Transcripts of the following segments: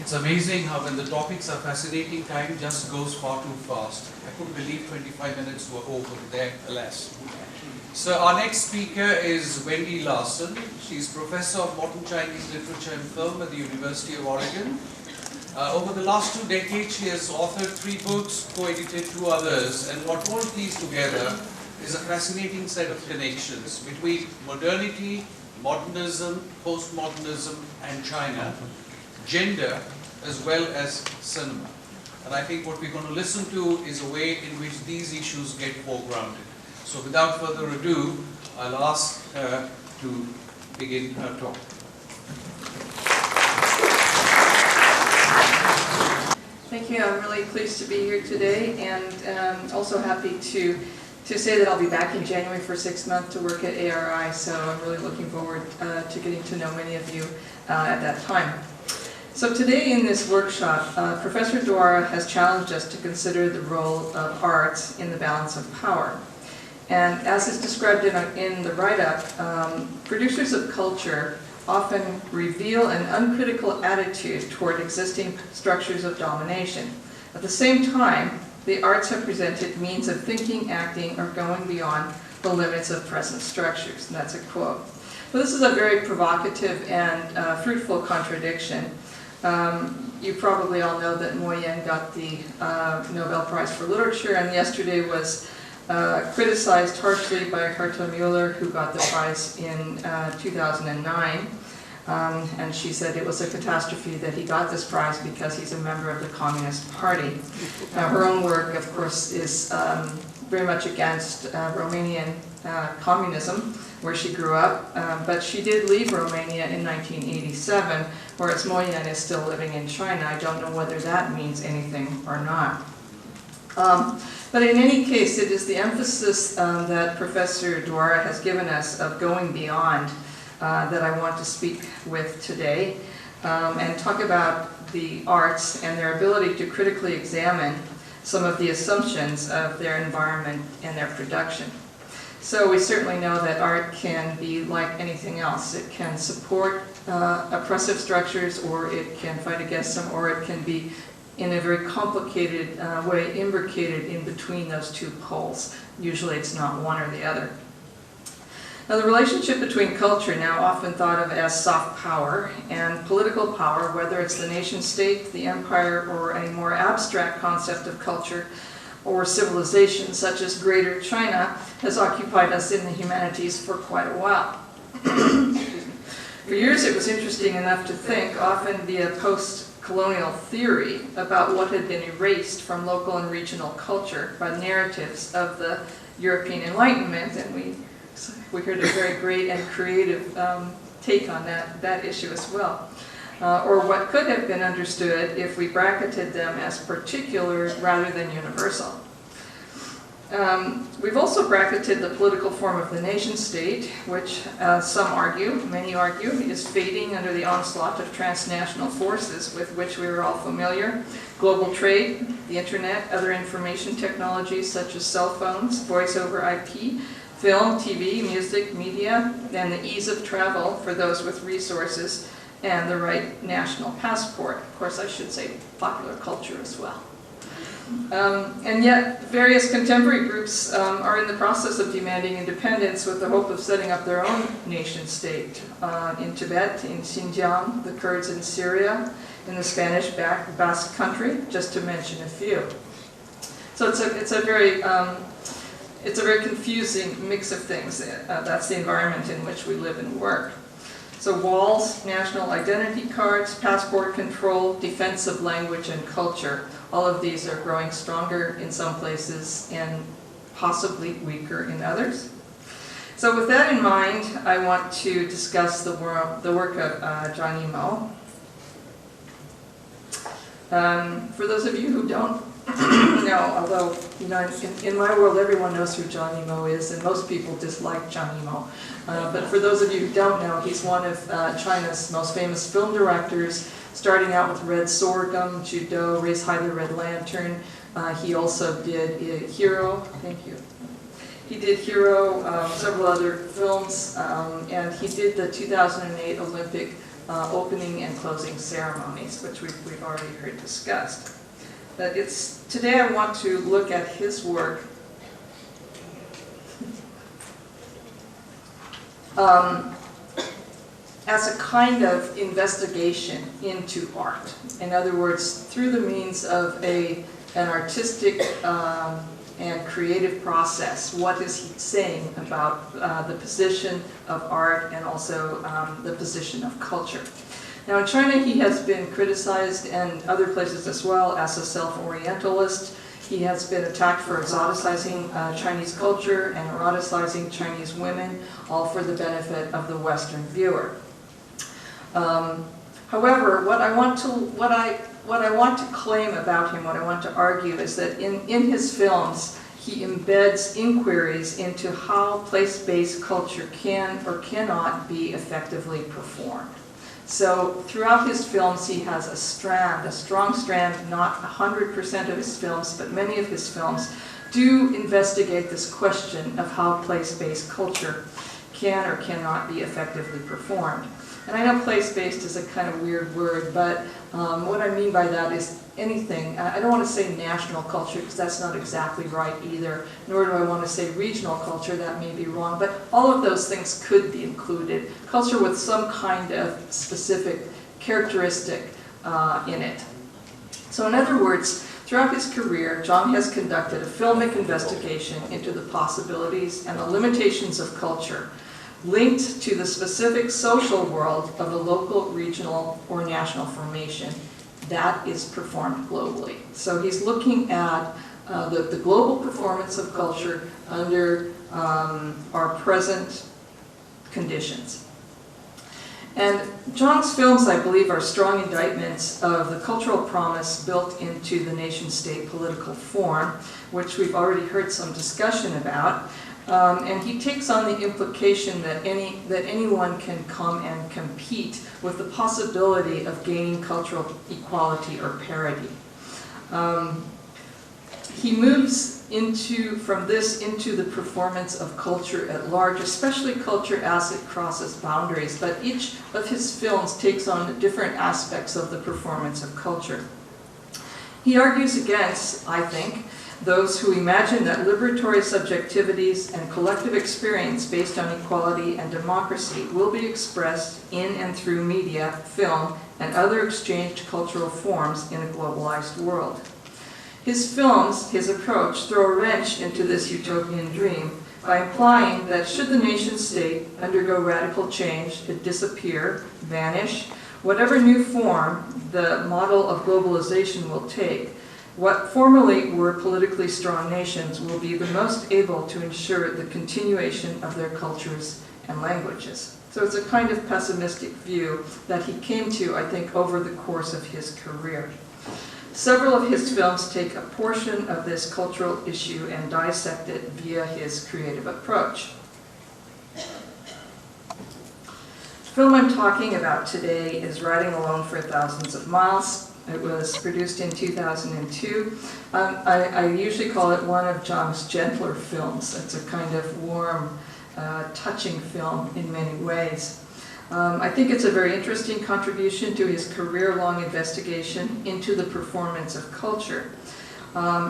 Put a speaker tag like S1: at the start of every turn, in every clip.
S1: It's amazing how when the topics are fascinating, time just goes far too fast. I couldn't believe 25 minutes were over there, alas. So our next speaker is Wendy LARSON. She's Professor of Modern Chinese Literature and Film at the University of Oregon. Over the last 2 decades, she has authored 3 books, co-edited 2 others, and what holds these together is a fascinating set of connections between modernity, modernism, postmodernism, and China, gender, as well as cinema. And I think what we're going to listen to is a way in which these issues get foregrounded. So without further ado, I'll ask her to begin her talk.
S2: Thank you. I'm really pleased to be here today, and also happy to say that I'll be back in January for 6 months to work at ARI, so I'm really looking forward to getting to know many of you at that time. So today in this workshop, Professor Dwara has challenged us to consider the role of arts in the balance of power. And as is described in the write-up, producers of culture often reveal an uncritical attitude toward existing structures of domination. At the same time, the arts have presented means of thinking, acting, or going beyond the limits of present structures. And that's a quote. So this is a very provocative and fruitful contradiction. You probably all know that Mo Yan got the Nobel Prize for Literature, and yesterday was criticized harshly by Herta Müller, who got the prize in 2009. And she said it was a catastrophe that he got this prize because he's a member of the Communist Party. Now, her own work, of course, is very much against Romanian communism, where she grew up, but she did leave Romania in 1987, whereas Mo Yan is still living in China. I don't know whether that means anything or not. But in any case, it is the emphasis that Professor Dwara has given us of going beyond that I want to speak with today, and talk about the arts and their ability to critically examine some of the assumptions of their environment and their production. So we certainly know that art can be like anything else. It can support oppressive structures, or it can fight against them, or it can be in a very complicated way imbricated in between those 2 poles. Usually it's not one or the other. Now, the relationship between culture, now often thought of as soft power, and political power, whether it's the nation state, the empire, or a more abstract concept of culture or civilization such as Greater China, has occupied us in the humanities for quite a while. For years it was interesting enough to think, often via post-colonial theory, about what had been erased from local and regional culture by narratives of the European Enlightenment, and we heard a very great and creative take on that issue as well. Or what could have been understood if we bracketed them as particular rather than universal. We've also bracketed the political form of the nation state, which some argue, many argue, is fading under the onslaught of transnational forces with which we are all familiar. Global trade, the internet, other information technologies such as cell phones, voice over IP, film, TV, music, media, and the ease of travel for those with resources, and the right national passport. Of course, I should say popular culture as well. And yet, various contemporary groups are in the process of demanding independence with the hope of setting up their own nation state. In Tibet, in Xinjiang, the Kurds in Syria, in the Spanish Basque Country, just to mention a few. So it's a very confusing mix of things. That's the environment in which we live and work. So walls, national identity cards, passport control, defense of language and culture, all of these are growing stronger in some places and possibly weaker in others. So with that in mind, I want to discuss the work of Zhang Yimou. For those of you who don't know, although in my world everyone knows who Zhang Yimou is, and most people dislike Zhang Yimou. But for those of you who don't know, he's one of China's most famous film directors, starting out with Red Sorghum, Judo, Raise High the Red Lantern. He also did Hero. Thank you. He did Hero, several other films, and he did the 2008 Olympic opening and closing ceremonies, which we've already heard discussed. But today I want to look at his work as a kind of investigation into art. In other words, through the means of an artistic and creative process, what is he saying about the position of art and also the position of culture? Now in China he has been criticized, and other places as well, as a self-Orientalist. He has been attacked for exoticizing Chinese culture and eroticizing Chinese women, all for the benefit of the Western viewer. However, what I want to claim about him, what I want to argue, is that in his films he embeds inquiries into how place-based culture can or cannot be effectively performed. So throughout his films he has a strong strand, not 100% of his films, but many of his films do investigate this question of how place-based culture can or cannot be effectively performed. And I know place-based is a kind of weird word, but what I mean by that is anything. I don't want to say national culture, because that's not exactly right either, nor do I want to say regional culture, that may be wrong, but all of those things could be included. Culture with some kind of specific characteristic in it. So in other words, throughout his career, Zhang has conducted a filmic investigation into the possibilities and the limitations of culture, linked to the specific social world of a local, regional, or national formation that is performed globally. So he's looking at the global performance of culture under our present conditions. And Zhang's films, I believe, are strong indictments of the cultural promise built into the nation-state political form, which we've already heard some discussion about. And he takes on the implication that anyone can come and compete with the possibility of gaining cultural equality or parity. He moves from this into the performance of culture at large, especially culture as it crosses boundaries. But each of his films takes on different aspects of the performance of culture. He argues against, I think, those who imagine that liberatory subjectivities and collective experience based on equality and democracy will be expressed in and through media, film, and other exchanged cultural forms in a globalized world. His films, his approach, throw a wrench into this utopian dream by implying that should the nation-state undergo radical change, disappear, vanish, whatever new form the model of globalization will take, what formerly were politically strong nations will be the most able to ensure the continuation of their cultures and languages. So it's a kind of pessimistic view that he came to, I think, over the course of his career. Several of his films take a portion of this cultural issue and dissect it via his creative approach. The film I'm talking about today is Riding Alone for Thousands of Miles. It was produced in 2002. I usually call it one of Zhang's gentler films. It's a kind of warm, touching film in many ways. I think it's a very interesting contribution to his career-long investigation into the performance of culture.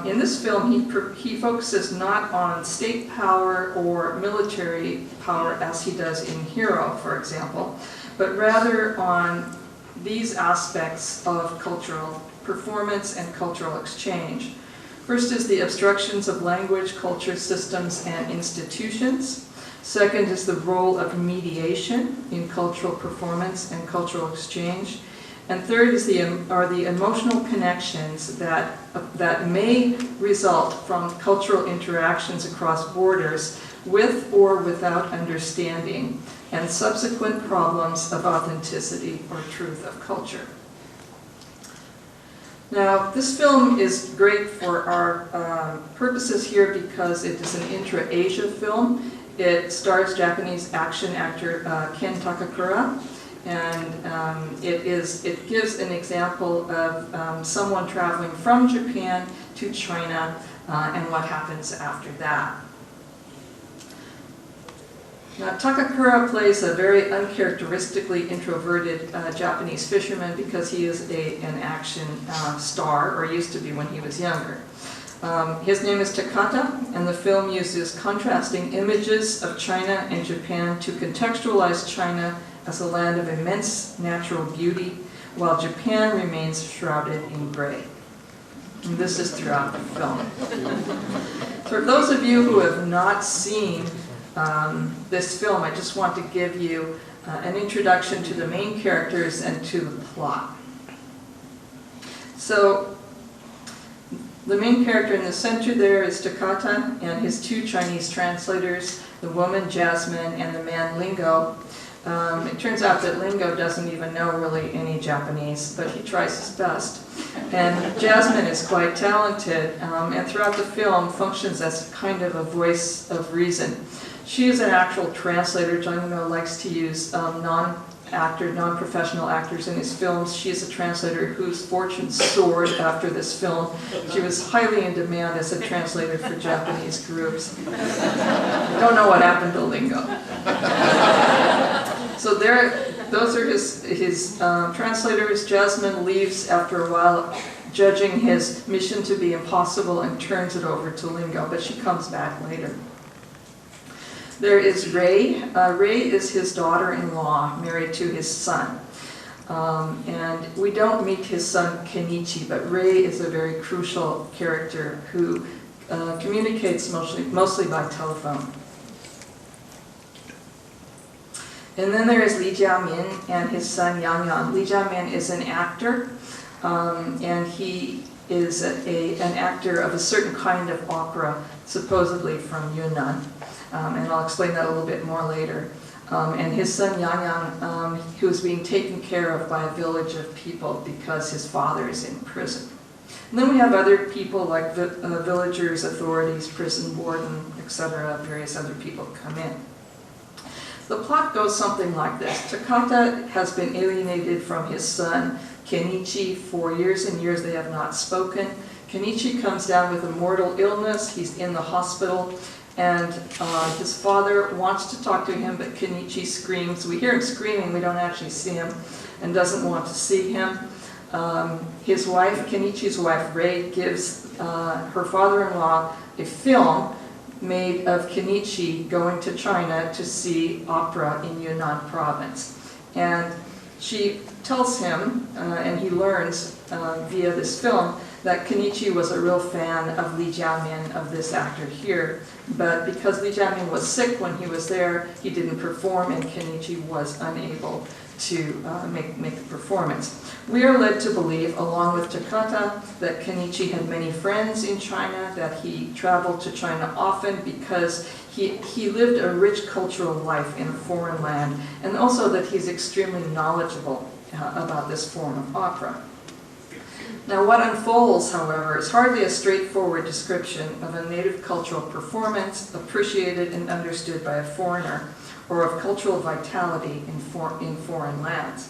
S2: In this film, he focuses not on state power or military power as he does in Hero, for example, but rather on these aspects of cultural performance and cultural exchange. First is the obstructions of language, culture, systems, and institutions. Second is the role of mediation in cultural performance and cultural exchange. And third are the emotional connections that may result from cultural interactions across borders with or without understanding, and subsequent problems of authenticity or truth of culture. Now, this film is great for our purposes here because it is an intra-Asia film. It stars Japanese action actor Ken Takakura, and it gives an example of someone traveling from Japan to China and what happens after that. Now, Takakura plays a very uncharacteristically introverted Japanese fisherman because he is an action star, or used to be when he was younger. His name is Takata, and the film uses contrasting images of China and Japan to contextualize China as a land of immense natural beauty, while Japan remains shrouded in gray. And this is throughout the film. For those of you who have not seen this film, I just want to give you an introduction to the main characters and to the plot. So, the main character in the center there is Takata and his two Chinese translators, the woman Jasmine and the man Lingo. It turns out that Lingo doesn't even know really any Japanese, but he tries his best. And Jasmine is quite talented, and throughout the film functions as kind of a voice of reason. She is an actual translator. Zhang Yimou likes to use non-professional actors in his films. She is a translator whose fortune soared after this film. She was highly in demand as a translator for Japanese groups. I don't know what happened to Lingo. So those are his translators. Jasmine leaves after a while, judging his mission to be impossible, and turns it over to Lingo, but she comes back later. There is Ray. Ray is his daughter-in-law, married to his son. And we don't meet his son Kenichi, but Ray is a very crucial character who communicates mostly by telephone. And then there is Li Jiamin and his son Yang Yang. Li Jiamin is an actor, and he is an actor of a certain kind of opera, supposedly from Yunnan. And I'll explain that a little bit more later. And his son Yang Yang, who is being taken care of by a village of people because his father is in prison. And then we have other people like villagers, authorities, prison warden, etc. Various other people come in. The plot goes something like this. Takata has been alienated from his son Kenichi for years and years. They have not spoken. Kenichi comes down with a mortal illness. He's in the hospital, and his father wants to talk to him, but Kenichi screams. We hear him screaming, we don't actually see him, and doesn't want to see him. His wife, Kenichi's wife, Rei, gives her father-in-law a film made of Kenichi going to China to see opera in Yunnan province. And she tells him, and he learns via this film, that Kenichi was a real fan of Li Jiamin, of this actor here. But because Li Jiamin was sick when he was there, he didn't perform, and Kenichi was unable to make the performance. We are led to believe, along with Takata, that Kenichi had many friends in China, that he traveled to China often because he lived a rich cultural life in a foreign land, and also that he's extremely knowledgeable about this form of opera. Now, what unfolds, however, is hardly a straightforward description of a native cultural performance appreciated and understood by a foreigner, or of cultural vitality in foreign lands.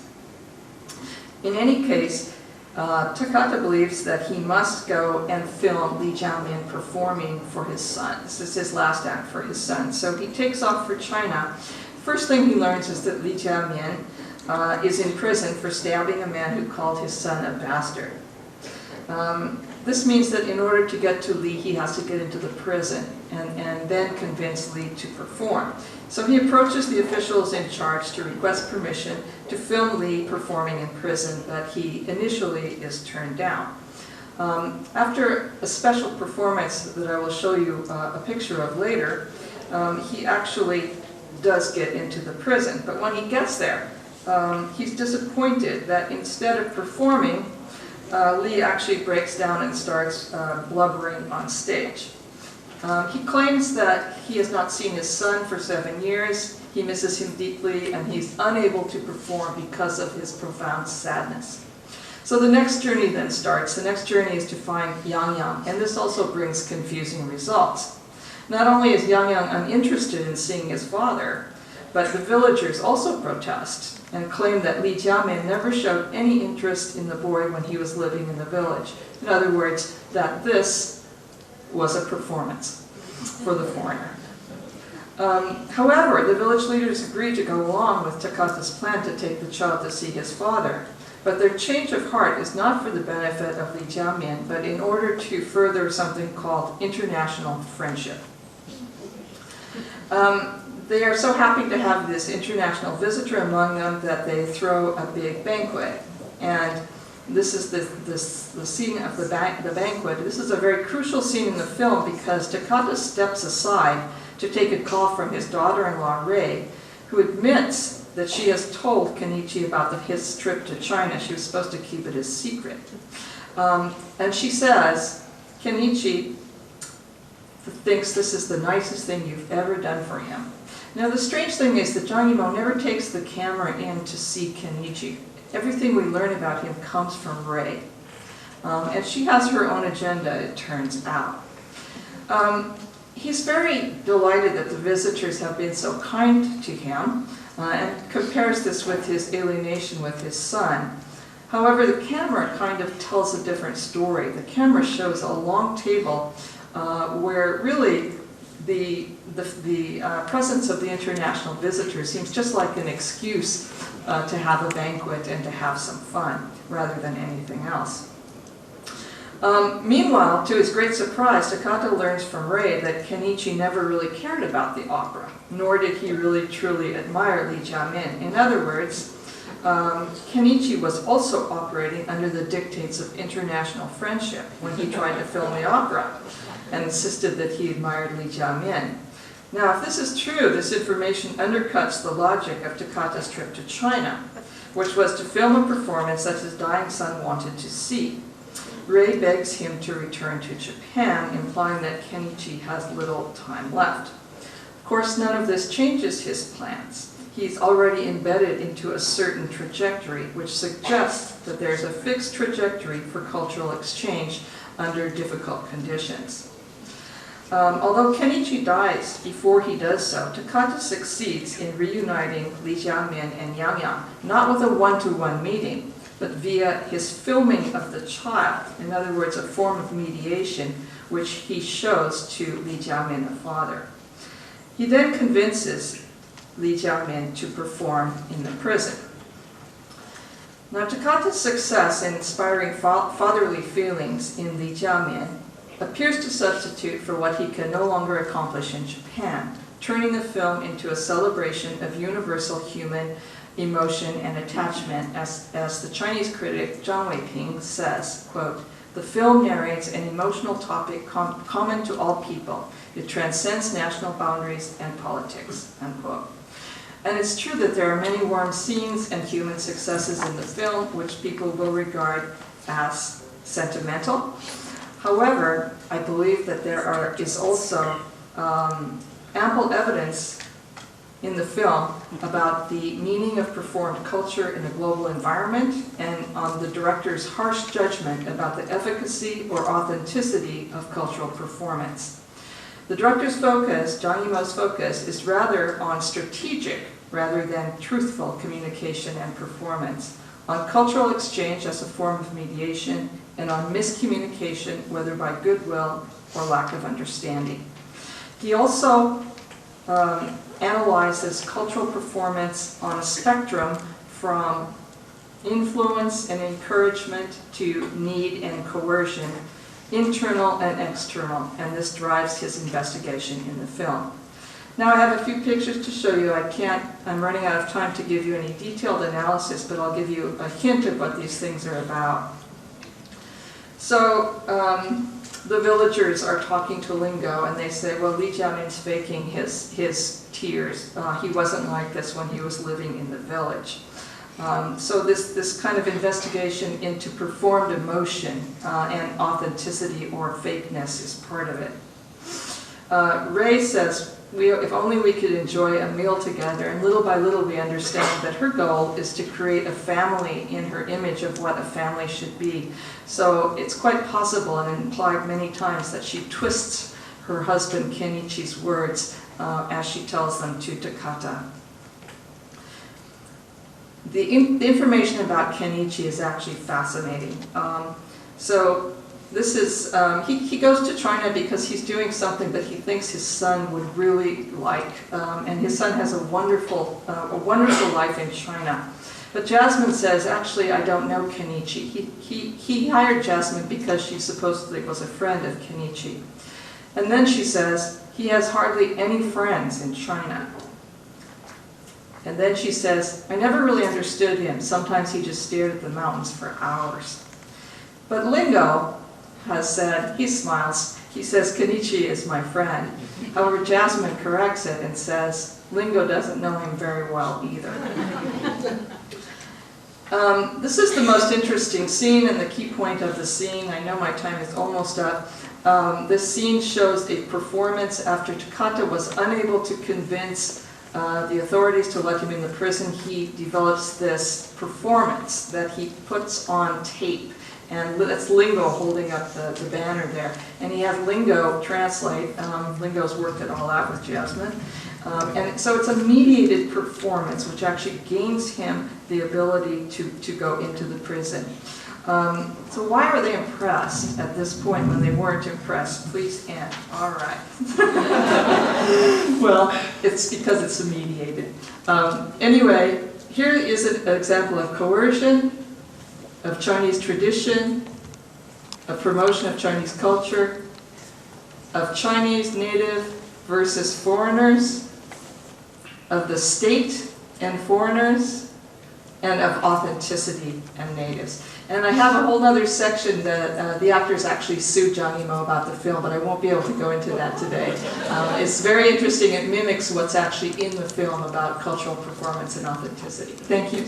S2: In any case, Takata believes that he must go and film Li Jiamin performing for his son. This is his last act for his son. So he takes off for China. First thing he learns is that Li Jiamin is in prison for stabbing a man who called his son a bastard. This means that in order to get to Li, he has to get into the prison and then convince Li to perform. So he approaches the officials in charge to request permission to film Li performing in prison, but he initially is turned down. After a special performance that I will show you a picture of later, he actually does get into the prison. But when he gets there, he's disappointed that instead of performing, Li actually breaks down and starts blubbering on stage. He claims that he has not seen his son for 7 years, he misses him deeply, and he's unable to perform because of his profound sadness. So the next journey then starts. The next journey is to find Yang Yang, and this also brings confusing results. Not only is Yang Yang uninterested in seeing his father, but the villagers also protest and claim that Li Jiamin never showed any interest in the boy when he was living in the village. In other words, that this was a performance for the foreigner. However, the village leaders agreed to go along with Takata's plan to take the child to see his father. But their change of heart is not for the benefit of Li Jiamin, but in order to further something called international friendship. They are so happy to have this international visitor among them that they throw a big banquet. And this is the scene of the banquet. This is a very crucial scene in the film because Takata steps aside to take a call from his daughter-in-law, Rei, who admits that she has told Kenichi about his trip to China. She was supposed to keep it a secret. And she says, Kenichi thinks this is the nicest thing you've ever done for him. Now the strange thing is that Zhang Yimou never takes the camera in to see Kenichi. Everything we learn about him comes from Rei. And she has her own agenda, it turns out. He's very delighted that the visitors have been so kind to him, and compares this with his alienation with his son. However, the camera kind of tells a different story. The camera shows a long table where really the presence of the international visitors seems just like an excuse to have a banquet and to have some fun, rather than anything else. Meanwhile, to his great surprise, Takata learns from Rei that Kenichi never really cared about the opera, nor did he really truly admire Li Jiamin. In other words, Kenichi was also operating under the dictates of international friendship when he tried to film the opera and insisted that he admired Li Jiamin. Now, if this is true, this information undercuts the logic of Takata's trip to China, which was to film a performance that his dying son wanted to see. Rei begs him to return to Japan, implying that Kenichi has little time left. Of course, none of this changes his plans. He's already embedded into a certain trajectory, which suggests that there's a fixed trajectory for cultural exchange under difficult conditions. Although Kenichi dies before he does so, Takata succeeds in reuniting Li Jiamin and Yang Yang, not with a one-to-one meeting, but via his filming of the child, in other words, a form of mediation which he shows to Li Jiamin, the father. He then convinces Li Jiamin to perform in the prison. Now, Takata's success in inspiring fatherly feelings in Li Jiamin appears to substitute for what he can no longer accomplish in Japan, turning the film into a celebration of universal human emotion and attachment, as the Chinese critic Zhang Weiping says, quote, "The film narrates an emotional topic common to all people. It transcends national boundaries and politics," unquote. And it's true that there are many warm scenes and human successes in the film which people will regard as sentimental. However, I believe that there is also ample evidence in the film about the meaning of performed culture in a global environment and on the director's harsh judgment about the efficacy or authenticity of cultural performance. The director's focus, Zhang Yimou's focus, is rather on strategic rather than truthful communication and performance, on cultural exchange as a form of mediation, and on miscommunication, whether by goodwill or lack of understanding. He also analyzes cultural performance on a spectrum from influence and encouragement to need and coercion, internal and external, and this drives his investigation in the film. Now I have a few pictures to show you. I'm running out of time to give you any detailed analysis, but I'll give you a hint of what these things are about. So, the villagers are talking to Lingo, and they say, well, Li Jiamin's faking his tears. He wasn't like this when he was living in the village. So this kind of investigation into performed emotion and authenticity or fakeness is part of it. Rei says, if only we could enjoy a meal together, and little by little we understand that her goal is to create a family in her image of what a family should be. So it's quite possible and implied many times that she twists her husband Kenichi's words as she tells them to Takata. The information about Kenichi is actually fascinating. So this is, he goes to China because he's doing something that he thinks his son would really like. And his son has a wonderful life in China. But Jasmine says, actually, I don't know Kenichi. He hired Jasmine because she supposedly was a friend of Kenichi. And then she says, he has hardly any friends in China. And then she says, I never really understood him. Sometimes he just stared at the mountains for hours. But Lingo has said, he smiles, he says, Kenichi is my friend. However, Jasmine corrects it and says, Lingo doesn't know him very well either. This is the most interesting scene and the key point of the scene. I know my time is almost up. This scene shows a performance after Takata was unable to convince the authorities to let him in the prison. He develops this performance that he puts on tape. And that's Lingo holding up the banner there. And he has Lingo translate. Lingo's worked it all out with Jasmine. And so it's a mediated performance, which actually gains him the ability to go into the prison. So why are they impressed at this point when they weren't impressed? Please end. All right. Well, it's because it's mediated. Anyway, here is an example of coercion, of Chinese tradition, of promotion of Chinese culture, of Chinese native versus foreigners, of the state and foreigners, and of authenticity and natives. And I have a whole other section that the actors actually sued Zhang Yimou about the film, but I won't be able to go into that today. It's very interesting. It mimics what's actually in the film about cultural performance and authenticity. Thank you.